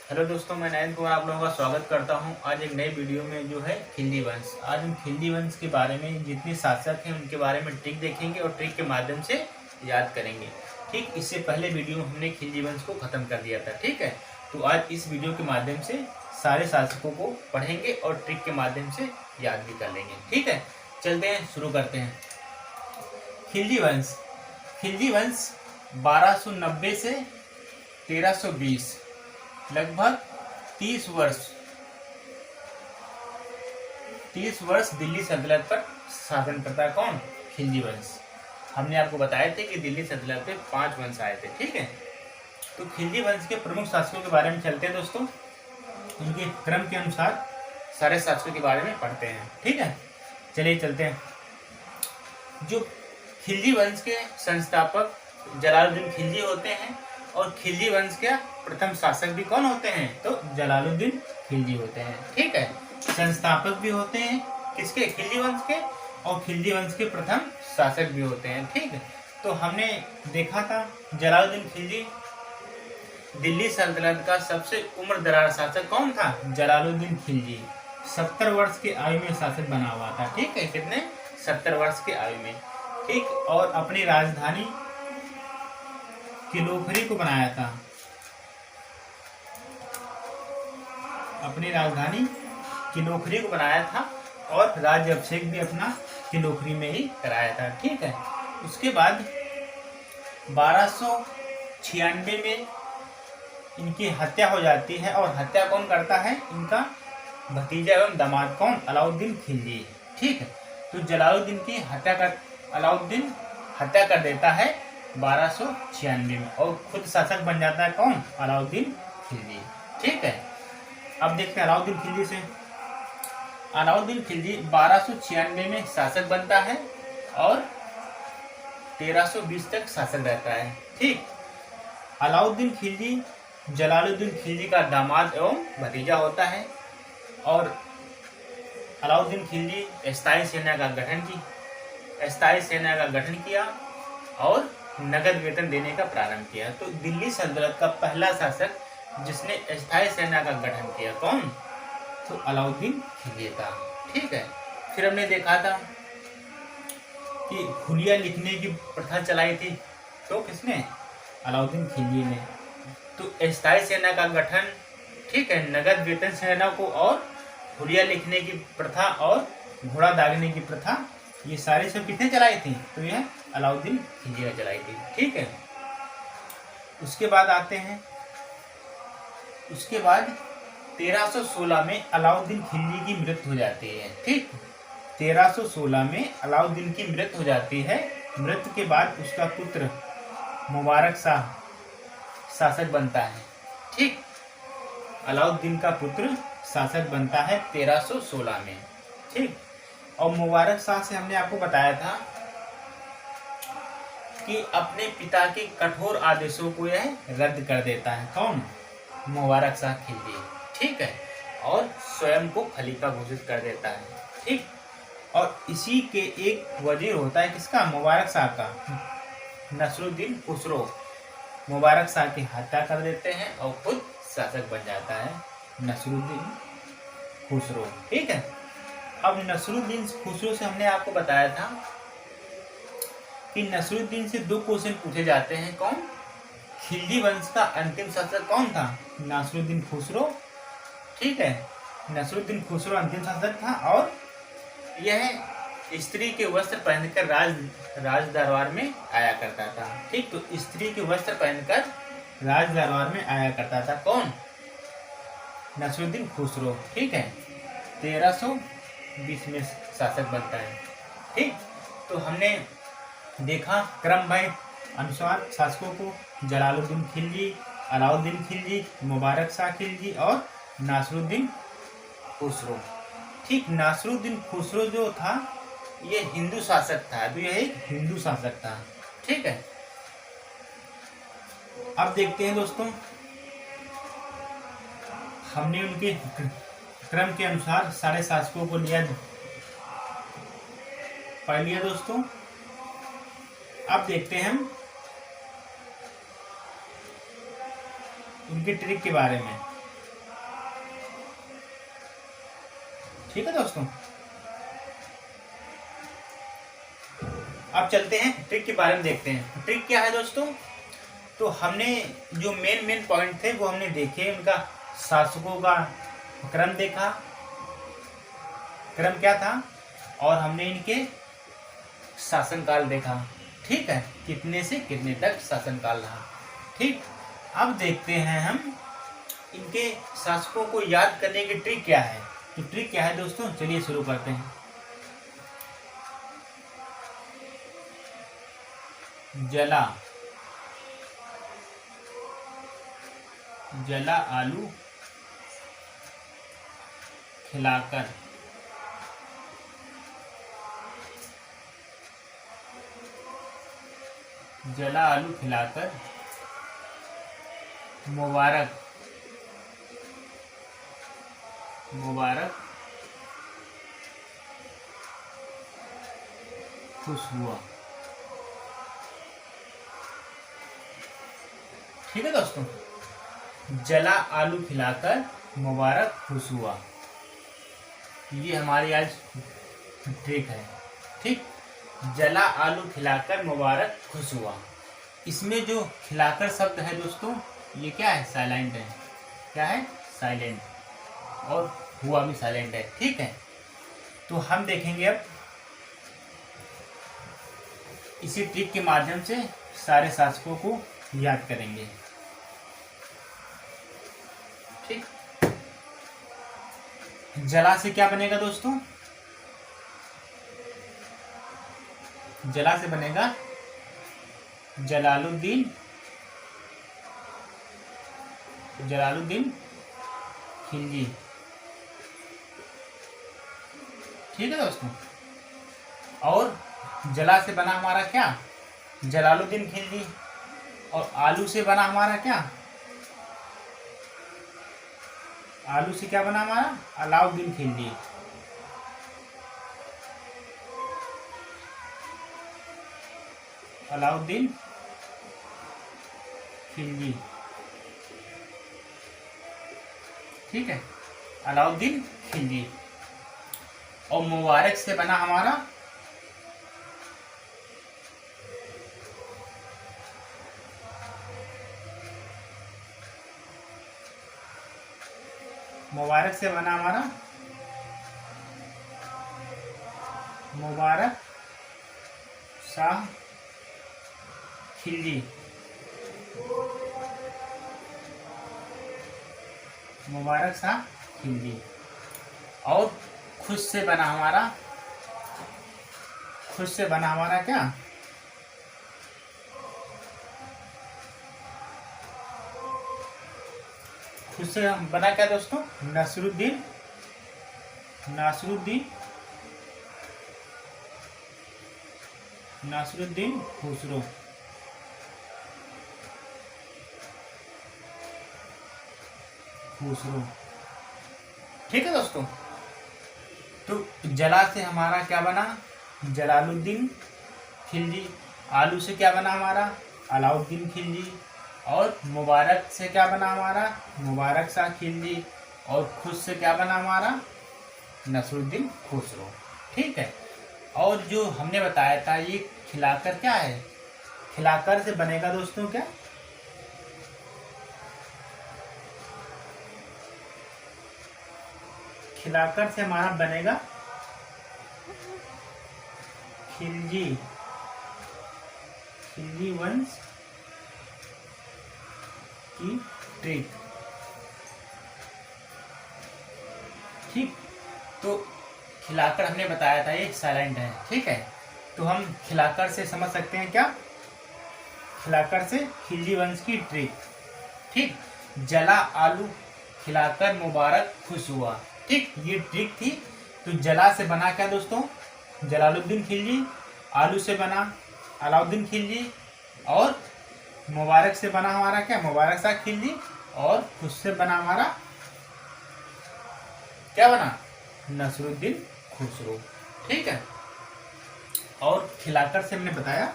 Hello दोस्तों, मैं नयन कुमार आप लोगों का स्वागत करता हूं। आज एक नई वीडियो में जो है खिल्जी वंश। आज हम खिल्जी वंश के बारे में जितने शासक हैं उनके बारे में ट्रिक देखेंगे और ट्रिक के माध्यम से याद करेंगे। ठीक, इससे पहले वीडियो में हमने खिल्जी वंश को ख़त्म कर दिया था। ठीक है, तो आज इस वीडियो के माध्यम से सारे शासकों को पढ़ेंगे और ट्रिक के माध्यम से याद भी कर लेंगे। ठीक है, चलते हैं, शुरू करते हैं। खिल्जी वंश। खिल्जी वंश 1290 से 1320 लगभग 30 वर्ष दिल्ली सल्तनत पर शासन करता। कौन? खिल्जी वंश। हमने आपको बताए थे कि दिल्ली सल्तनत पे 5 वंश आए थे। ठीक है, तो खिल्जी वंश के प्रमुख शासकों के बारे में चलते हैं दोस्तों। उनके क्रम के अनुसार सारे शासकों के बारे में पढ़ते हैं। ठीक है, चलिए चलते हैं। जो खिल्जी वंश के संस्थापक जलालुद्दीन खिल्जी होते हैं और खिल्जी वंश के प्रथम शासक भी कौन होते हैं? तो जलालुद्दीन खिल्जी होते हैं। ठीक है, संस्थापक भी होते हैं किसके? खिल्जी वंश के, और खिल्जी वंश के प्रथम शासक भी होते हैं। ठीक है, तो हमने देखा था जलालुद्दीन खिल्जी दिल्ली सल्तनत का सबसे उम्र दराज शासक कौन था? जलालुद्दीन खिल्जी 70 वर्ष की आयु में शासक बना हुआ था। ठीक है, कितने? 70 वर्ष की आयु में। ठीक, और अपनी राजधानी किलोखरी को बनाया था। अपनी राजधानी किलोखरी को बनाया था और राज्य अभिषेक भी अपना किलोखरी में ही कराया था। ठीक है, उसके बाद 1296 में इनकी हत्या हो जाती है। और हत्या कौन करता है? इनका भतीजा एवं दामाद। कौन? अलाउद्दीन खिलजी। ठीक है, तो जलालुद्दीन की अलाउद्दीन हत्या कर देता है 1296 में और खुद शासक बन जाता है। कौन? अलाउद्दीन खिलजी। ठीक है, अब देखते हैं अलाउद्दीन खिलजी से। अलाउद्दीन खिलजी 1296 में शासक बनता है और 1320 तक शासक रहता है। ठीक, अलाउद्दीन खिलजी जलालुद्दीन खिलजी का दामाद एवं भतीजा होता है और अलाउद्दीन खिलजी स्थायी सेना का गठन किया और नगद वेतन देने का प्रारंभ किया। तो दिल्ली सल्तनत का पहला शासक जिसने स्थायी सेना का गठन किया कौन? तो अलाउद्दीन खिलजी था। ठीक है, फिर हमने देखा था कि हुलिया लिखने की प्रथा चलाई थी। तो किसने? अलाउद्दीन खिलजी ने। तो स्थायी सेना का गठन, ठीक है, नगद वेतन सेना को और हुलिया लिखने की प्रथा और घोड़ा दागने की प्रथा, ये सारी सब किसने चलाई थी? तो यह अलाउद्दीन खिलजी ने चलाई थी। ठीक है, उसके बाद आते हैं। उसके बाद 1316 में अलाउद्दीन खिलजी की मृत्यु हो जाती है। ठीक, 1316 में अलाउद्दीन की मृत्यु हो जाती है। मृत्यु के बाद उसका पुत्र मुबारक शाह शासक बनता है। ठीक, अलाउद्दीन का पुत्र शासक बनता है 1316 में। ठीक, और मुबारक शाह से हमने आपको बताया था कि अपने पिता के कठोर आदेशों को यह रद्द कर देता है। कौन? मुबारक शाह खिलजी। ठीक है, और स्वयं को खलीफा घोषित कर देता है। ठीक, और इसी के एक वजीर होता है किसका? मुबारक शाह का, नसरुद्दीन खुसरो। मुबारक शाह की हत्या कर देते हैं और खुद शासक बन जाता है नसरुद्दीन खुसरो। ठीक है, अब नसरुद्दीन खुसरो से हमने आपको बताया था कि नसरुद्दीन से 2 क्वेश्चन पूछे जाते हैं। कौन? खिलजी वंश का अंतिम शासक कौन था? नसरुद्दीन खुसरो। ठीक है, नसरुद्दीन खुसरो अंतिम शासक था और यह स्त्री के वस्त्र पहनकर राज दरबार में आया करता था। ठीक, तो स्त्री के वस्त्र पहनकर राज दरबार में आया करता था। कौन? नसरुद्दीन खुसरो। ठीक है, 1320 में शासक बनता है। ठीक, तो हमने देखा क्रमबद्ध अनुसार शासकों को: जलालुद्दीन खिलजी, अलाउद्दीन खिलजी, मुबारक शाह खिलजी और नासरुद्दीन खुसरो। ठीक, नासरुद्दीन खुसरो जो था ये हिंदू शासक था। तो यह एक हिंदू शासक था। ठीक है, अब देखते हैं दोस्तों, हमने उनके क्रम के अनुसार सारे शासकों को पढ़ लिया दोस्तों। अब देखते हैं हम उनके ट्रिक के बारे में। ठीक है दोस्तों। अब चलते हैं ट्रिक के बारे में देखते हैं। ट्रिक क्या है दोस्तों? तो हमने जो मेन पॉइंट थे वो हमने देखे, उनका शासकों का क्रम देखा, क्रम क्या था, और हमने इनके शासनकाल देखा। ठीक है, कितने से कितने तक शासनकाल रहा। ठीक, अब देखते हैं हम इनके शासकों को याद करने की ट्रिक क्या है। तो ट्रिक क्या है दोस्तों, चलिए शुरू करते हैं। जला आलू खिलाकर मुबारक खुश हुआ। ठीक है दोस्तों, जला आलू खिलाकर मुबारक खुश हुआ, ये हमारी आज ट्रिक है। ठीक, जला आलू खिलाकर मुबारक खुश हुआ। इसमें जो खिलाकर शब्द है दोस्तों, ये क्या है? साइलेंट है। क्या है? साइलेंट, और हुआ भी साइलेंट है। ठीक है, तो हम देखेंगे अब इसी ट्रिक के माध्यम से सारे शासकों को याद करेंगे। ठीक, जला से क्या बनेगा दोस्तों? जला से बनेगा जलालुद्दीन खिलजी। ठीक है दोस्तों, और जला से बना हमारा क्या? जलालुद्दीन खिलजी। और आलू से बना हमारा क्या? आलू से क्या बना हमारा? अलाउद्दीन खिलजी। अलाउद्दीन खिलजी। ठीक है, अलाउद्दीन खिलजी। और मुबारक से बना हमारा मुबारक शाह खिलजी। मुबारक शाह खिलजी। और खुश से बना हमारा क्या? खुश से बना क्या दोस्तों? नासिरुद्दीन खुसरो। ठीक है दोस्तों, तो जला से हमारा क्या बना? जलालुद्दीन खिलजी। आलू से क्या बना हमारा? अलाउद्दीन खिलजी। और मुबारक से क्या बना हमारा? मुबारक शाह खिलजी। और खुश से क्या बना हमारा? नसरुद्दीन खुसरो। ठीक है, और जो हमने बताया था ये खिलाकर क्या है? खिलाकर से बनेगा दोस्तों क्या? खिलाकर से हमारा बनेगा खिलजी वंश की ट्रिक। ठीक, तो खिलाकर हमने बताया था ये साइलेंट है। ठीक है, तो हम खिलाकर से समझ सकते हैं क्या? खिलाकर से खिलजी वंश की ट्रिक। ठीक, जला आलू खिलाकर मुबारक खुश हुआ। ठीक, ये ट्रिक थी। तो जला से बना क्या दोस्तों? जलालुद्दीन खिलजी। आलू से बना अलाउद्दीन खिलजी। और मुबारक से बना हमारा क्या? मुबारक शाह खिलजी। और खुश से बना हमारा क्या बना? नसरुद्दीन खुसरो। ठीक है, और खिलाकर से हमने बताया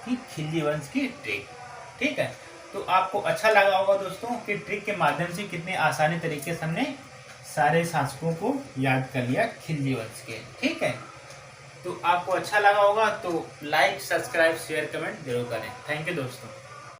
कि खिलजी वंश की ट्रिक। ठीक है, तो आपको अच्छा लगा होगा दोस्तों कि ट्रिक के माध्यम से कितने आसानी तरीके से हमने सारे शासकों को याद कर लिया खिलजी वंश के। ठीक है, तो आपको अच्छा लगा होगा तो लाइक, सब्सक्राइब, शेयर, कमेंट जरूर करें। थैंक यू दोस्तों।